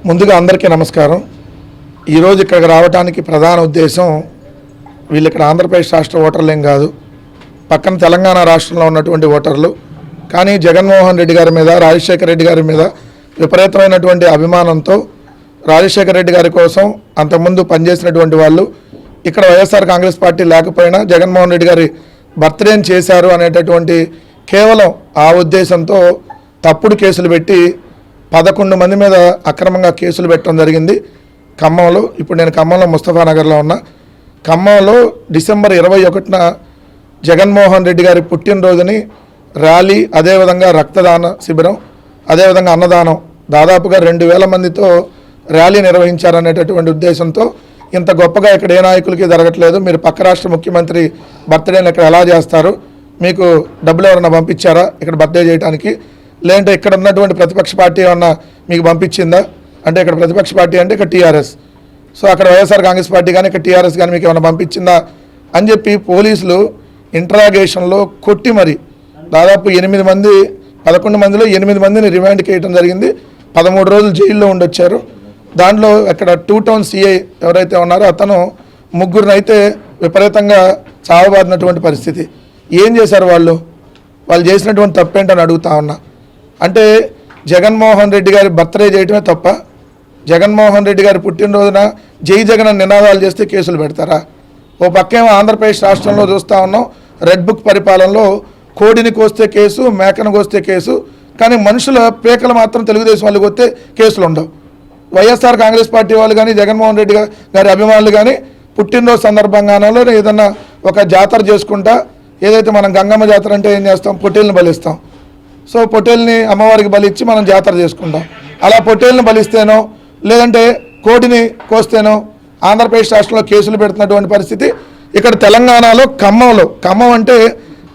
ముందుగా అందరికీ నమస్కారం. ఈరోజు ఇక్కడికి రావడానికి ప్రధాన ఉద్దేశం వీళ్ళు ఇక్కడ ఆంధ్రప్రదేశ్ రాష్ట్ర ఓటర్లేం కాదు, పక్కన తెలంగాణ రాష్ట్రంలో ఉన్నటువంటి ఓటర్లు. కానీ జగన్మోహన్ రెడ్డి గారి మీద, రాజశేఖర రెడ్డి గారి మీద విపరీతమైనటువంటి అభిమానంతో రాజశేఖర రెడ్డి గారి కోసం అంతకుముందు పనిచేసినటువంటి వాళ్ళు ఇక్కడ వైఎస్ఆర్ కాంగ్రెస్ పార్టీ లేకపోయినా జగన్మోహన్ రెడ్డి గారి బర్త్డేని చేశారు అనేటటువంటి కేవలం ఆ ఉద్దేశంతో తప్పుడు కేసులు పెట్టి 11 మంది మీద అక్రమంగా కేసులు పెట్టడం జరిగింది ఖమ్మంలో. ఇప్పుడు నేను ఖమ్మంలో ముస్తఫానగర్లో ఉన్నా. ఖమ్మంలో డిసెంబర్ 21న జగన్మోహన్ రెడ్డి గారి పుట్టినరోజుని ర్యాలీ, అదేవిధంగా రక్తదాన శిబిరం, అదేవిధంగా అన్నదానం దాదాపుగా 2000 మందితో ర్యాలీ నిర్వహించారనేటటువంటి ఉద్దేశంతో ఇంత గొప్పగా ఇక్కడ ఏ నాయకులకి జరగట్లేదు, మీరు పక్క రాష్ట్ర ముఖ్యమంత్రి బర్త్డేని ఇక్కడ ఎలా చేస్తారు, మీకు డబ్బులు ఎవరన్నా పంపించారా ఇక్కడ బర్త్డే చేయడానికి, లేదంటే ఇక్కడ ఉన్నటువంటి ప్రతిపక్ష పార్టీ ఏమన్నా మీకు పంపించిందా అంటే ఇక్కడ ప్రతిపక్ష పార్టీ అంటే ఇక్కడ టీఆర్ఎస్, సో అక్కడ వైఎస్ఆర్ కాంగ్రెస్ పార్టీ కానీ ఇక్కడ టీఆర్ఎస్ కానీ మీకు ఏమైనా పంపించిందా అని చెప్పి పోలీసులు ఇంట్రాగేషన్లో కొట్టి మరి దాదాపు 11 మందిలో 8 మందిని రిమాండ్కి వేయడం జరిగింది. 13 రోజులు జైల్లో ఉండొచ్చారు. దాంట్లో ఇక్కడ 2 టౌన్ సిఐ ఎవరైతే ఉన్నారో అతను 3 అయితే విపరీతంగా చావబాదినటువంటి పరిస్థితి. ఏం చేశారు వాళ్ళు చేసినటువంటి తప్పేంటని అడుగుతా ఉన్నా. అంటే జగన్మోహన్ రెడ్డి గారి బర్త్డే చేయటమే తప్ప, జగన్మోహన్ రెడ్డి గారి పుట్టినరోజున జై జగన్ నినాదాలు చేస్తే కేసులు పెడతారా? ఓ పక్కేమో ఆంధ్రప్రదేశ్ రాష్ట్రంలో చూస్తూ ఉన్నాం, రెడ్ బుక్ పరిపాలనలో కోడిని కోస్తే కేసు, మేకను కోస్తే కేసు, కానీ మనుషుల పేకలు మాత్రం తెలుగుదేశం వాళ్ళకి వస్తే కేసులు ఉండవు. వైఎస్ఆర్ కాంగ్రెస్ పార్టీ వాళ్ళు కానీ జగన్మోహన్ రెడ్డి గారి అభిమానులు కానీ పుట్టినరోజు సందర్భంగానో ఏదన్నా ఒక జాతర చేసుకుంటా, ఏదైతే మనం గంగమ్మ జాతర అంటే ఏం చేస్తాం, పొట్టేళ్ళని బలిస్తాం. సో పొట్టేల్ని అమ్మవారికి బలిచ్చి మనం జాతర చేసుకుంటాం. అలా పొట్టేల్ని బలిస్తేనో లేదంటే కోడిని కోస్తేనో ఆంధ్రప్రదేశ్ రాష్ట్రంలో కేసులు పెడుతున్నటువంటి పరిస్థితి. ఇక్కడ తెలంగాణలో ఖమ్మం అంటే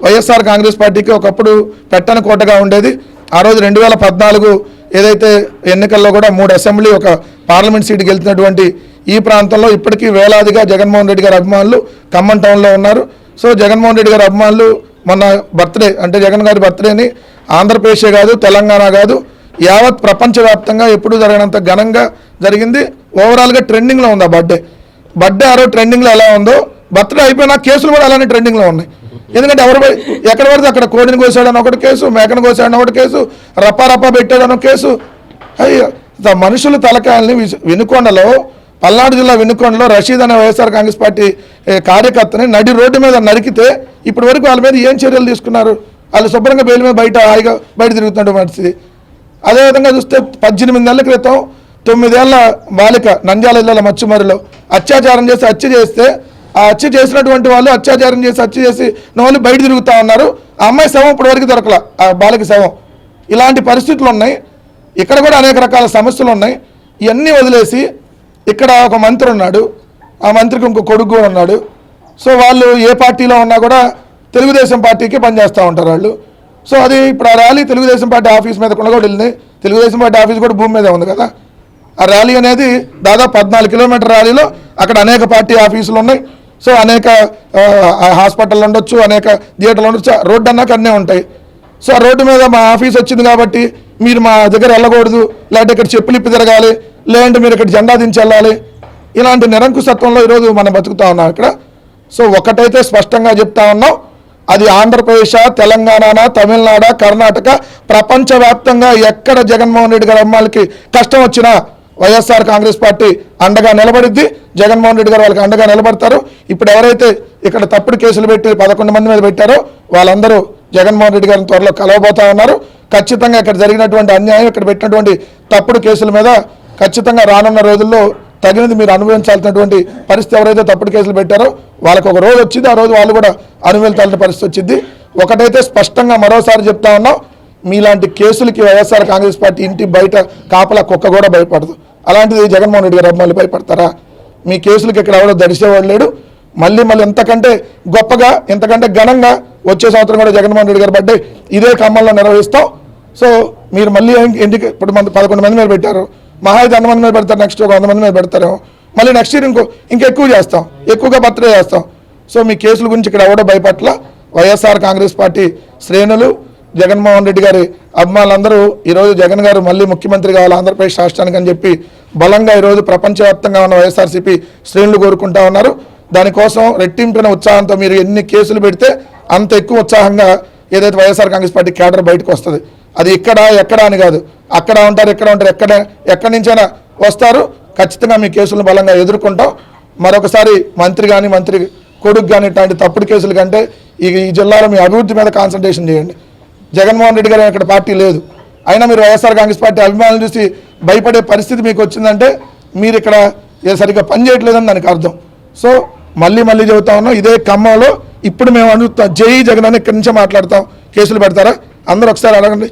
వైఎస్ఆర్ కాంగ్రెస్ పార్టీకి ఒకప్పుడు పెట్టని కోటగా ఉండేది. ఆ రోజు 2014 ఏదైతే ఎన్నికల్లో కూడా 3 అసెంబ్లీ, 1 పార్లమెంట్ సీటు గెలిచినటువంటి ఈ ప్రాంతంలో ఇప్పటికీ వేలాదిగా జగన్మోహన్ రెడ్డి గారి అభిమానులు ఖమ్మం టౌన్లో ఉన్నారు. సో జగన్మోహన్ రెడ్డి గారి అభిమానులు మొన్న బర్త్డే అంటే జగన్ గారి బర్త్డేని ఆంధ్రప్రదేశే కాదు, తెలంగాణ కాదు, యావత్ ప్రపంచవ్యాప్తంగా ఎప్పుడూ జరగనంత ఘనంగా జరిగింది. ఓవరాల్గా ట్రెండింగ్లో ఉంది ఆ బర్త్డే ఆ రోజు ట్రెండింగ్లో ఎలా ఉందో బర్త్డే అయిపోయినా కేసులు కూడా అలానే ట్రెండింగ్లో ఉన్నాయి. ఎందుకంటే ఎక్కడ పడితే అక్కడ కోడిని కోసాడని ఒకటి కేసు, మేకను కోసాడని ఒకటి కేసు, రప్పా పెట్టాడని ఒక కేసు. అయ్యో, మనుషుల తలకాయల్ని వినుకొండలో, పల్నాడు జిల్లా వినుకొండలో రషీద్ అనే వైఎస్ఆర్ కాంగ్రెస్ పార్టీ కార్యకర్తని నడి రోడ్డు మీద నరికితే ఇప్పటి వరకు వాళ్ళ మీద ఏం చర్యలు తీసుకున్నారు? వాళ్ళు శుభ్రంగా బెయిల్ మీద హాయిగా బయట తిరుగుతున్న పరిస్థితి. అదేవిధంగా చూస్తే 18 నెలల క్రితం 9 ఏళ్ల బాలిక నంద్యాల జిల్లాల మచ్చుమరిలో అత్యాచారం చేసి హత్య చేస్తే ఆ హత్య చేసినటువంటి వాళ్ళు అత్యాచారం చేసి హత్య చేసి వాళ్ళు బయట తిరుగుతూ ఉన్నారు. ఆ అమ్మాయి శవం ఇప్పటివరకు దొరకల, ఆ బాలిక శవం. ఇలాంటి పరిస్థితులు ఉన్నాయి. ఇక్కడ కూడా అనేక రకాల సమస్యలు ఉన్నాయి. ఇవన్నీ వదిలేసి ఇక్కడ ఒక మంత్రి ఉన్నాడు, ఆ మంత్రికి ఇంకో కొడుకు ఉన్నాడు. సో వాళ్ళు ఏ పార్టీలో ఉన్నా కూడా తెలుగుదేశం పార్టీకి పనిచేస్తూ ఉంటారు వాళ్ళు. సో అది ఇప్పుడు ఆ ర్యాలీ తెలుగుదేశం పార్టీ ఆఫీస్ మీద కూడా వెళ్ళింది. తెలుగుదేశం పార్టీ ఆఫీస్ కూడా భూమి మీదే ఉంది కదా. ఆ ర్యాలీ అనేది దాదాపు 14 కిలోమీటర్ ర్యాలీలో అక్కడ అనేక పార్టీ ఆఫీసులు ఉన్నాయి. సో అనేక హాస్పిటల్ ఉండొచ్చు, అనేక థియేటర్లు ఉండొచ్చు, రోడ్డు అన్నాక అన్నీ ఉంటాయి. సో ఆ రోడ్డు మీద మా ఆఫీస్ వచ్చింది కాబట్టి మీరు మా దగ్గర వెళ్ళకూడదు, లేదంటే ఇక్కడ చెప్పులు ఇప్పి తిరగాలి, లేదంటే మీరు ఇక్కడ జెండా దించి వెళ్ళాలి, ఇలాంటి నిరంకుశత్వంలో ఈరోజు మనం బతుకుతా ఉన్నాం ఇక్కడ. సో ఒకటైతే స్పష్టంగా చెప్తా ఉన్నాం, అది ఆంధ్రప్రదేశ్, తెలంగాణ, తమిళనాడు, కర్ణాటక, ప్రపంచవ్యాప్తంగా ఎక్కడ జగన్మోహన్ రెడ్డి గారి అమ్మాయిలకి కష్టం వచ్చినా వైఎస్ఆర్ కాంగ్రెస్ పార్టీ అండగా నిలబడిద్ది. జగన్మోహన్ రెడ్డి గారు వాళ్ళకి అండగా నిలబడతారు. ఇప్పుడు ఎవరైతే ఇక్కడ తప్పుడు కేసులు పెట్టి 11 మంది మీద పెట్టారో వాళ్ళందరూ జగన్మోహన్ రెడ్డి గారిని త్వరలో కలవబోతా ఉన్నారు. ఖచ్చితంగా ఇక్కడ జరిగినటువంటి అన్యాయం, ఇక్కడ పెట్టినటువంటి తప్పుడు కేసుల మీద ఖచ్చితంగా రానున్న రోజుల్లో తగినది మీరు అనుభవించాల్సినటువంటి పరిస్థితి. ఎవరైతే తప్పుడు కేసులు పెట్టారో వాళ్ళకు ఒక రోజు వచ్చింది, ఆ రోజు వాళ్ళు కూడా అనుభవించాల్సిన పరిస్థితి వచ్చింది. ఒకటైతే స్పష్టంగా మరోసారి చెప్తా ఉన్నాం, మీలాంటి కేసులకి వైఎస్ఆర్ కాంగ్రెస్ పార్టీ ఇంటి బయట కాపలా కుక్క కూడా భయపడదు. అలాంటిది జగన్మోహన్ రెడ్డి గారు అమ్మాయిలు భయపడతారా? మీ కేసులకి ఇక్కడ ఎవడో దడిసేవాడు లేడు. మళ్ళీ ఎంతకంటే గొప్పగా, ఎంతకంటే ఘనంగా వచ్చే సంవత్సరం కూడా జగన్మోహన్ రెడ్డి గారి బర్త్డే ఇదే ఖమ్మంలో నిర్వహిస్తాం. సో మీరు మళ్ళీ ఎందుకు ఇప్పుడు 11 మంది మీద పెట్టారు, మహా 100 మంది మీద పెడతారు, నెక్స్ట్ ఒక 100 మంది మీద పెడతారేమో, మళ్ళీ నెక్స్ట్ ఇయర్ ఇంకా ఎక్కువ చేస్తాం, ఎక్కువగా బర్త్డే చేస్తాం. సో మీ కేసుల గురించి ఇక్కడ ఎవడో భయపట్ల వైఎస్ఆర్ కాంగ్రెస్ పార్టీ శ్రేణులు జగన్మోహన్ రెడ్డి గారి అభిమానులందరూ ఈరోజు జగన్ గారు మళ్ళీ ముఖ్యమంత్రి కావాలి ఆంధ్రప్రదేశ్ రాష్ట్రానికి అని చెప్పి బలంగా ఈరోజు ప్రపంచవ్యాప్తంగా ఉన్న వైఎస్ఆర్సీపీ శ్రేణులు కోరుకుంటా ఉన్నారు. దానికోసం రెట్టింపిన ఉత్సాహంతో మీరు ఎన్ని కేసులు పెడితే అంత ఎక్కువ ఉత్సాహంగా ఏదైతే వైఎస్ఆర్ కాంగ్రెస్ పార్టీ క్యాడర్ బయటకు వస్తుంది. అది ఎక్కడ అని కాదు, అక్కడ ఉంటారు ఎక్కడి నుంచైనా వస్తారు. ఖచ్చితంగా మీ కేసులను బలంగా ఎదుర్కొంటాం. మరొకసారి మంత్రి కానీ మంత్రి కొడుకు కానీ ఇట్లాంటి తప్పుడు కేసుల కంటే ఈ జిల్లాలో మీ అభివృద్ధి మీద కాన్సన్ట్రేషన్ చేయండి. జగన్మోహన్ రెడ్డి గారు ఇక్కడ పార్టీ లేదు, అయినా మీరు వైఎస్ఆర్ కాంగ్రెస్ పార్టీ అభిమానులు చూసి భయపడే పరిస్థితి మీకు వచ్చిందంటే మీరు ఇక్కడ సరిగ్గా పని చేయట్లేదని దానికి అర్థం. సో మళ్ళీ చెబుతా ఉన్నాం, ఇదే ఖమ్మంలో ఇప్పుడు మేము అడుగుతాం, జై జగన్ అని ఇక్కడి నుంచే మాట్లాడతాం. కేసులు పెడతారా? అందరూ ఒకసారి అడగండి.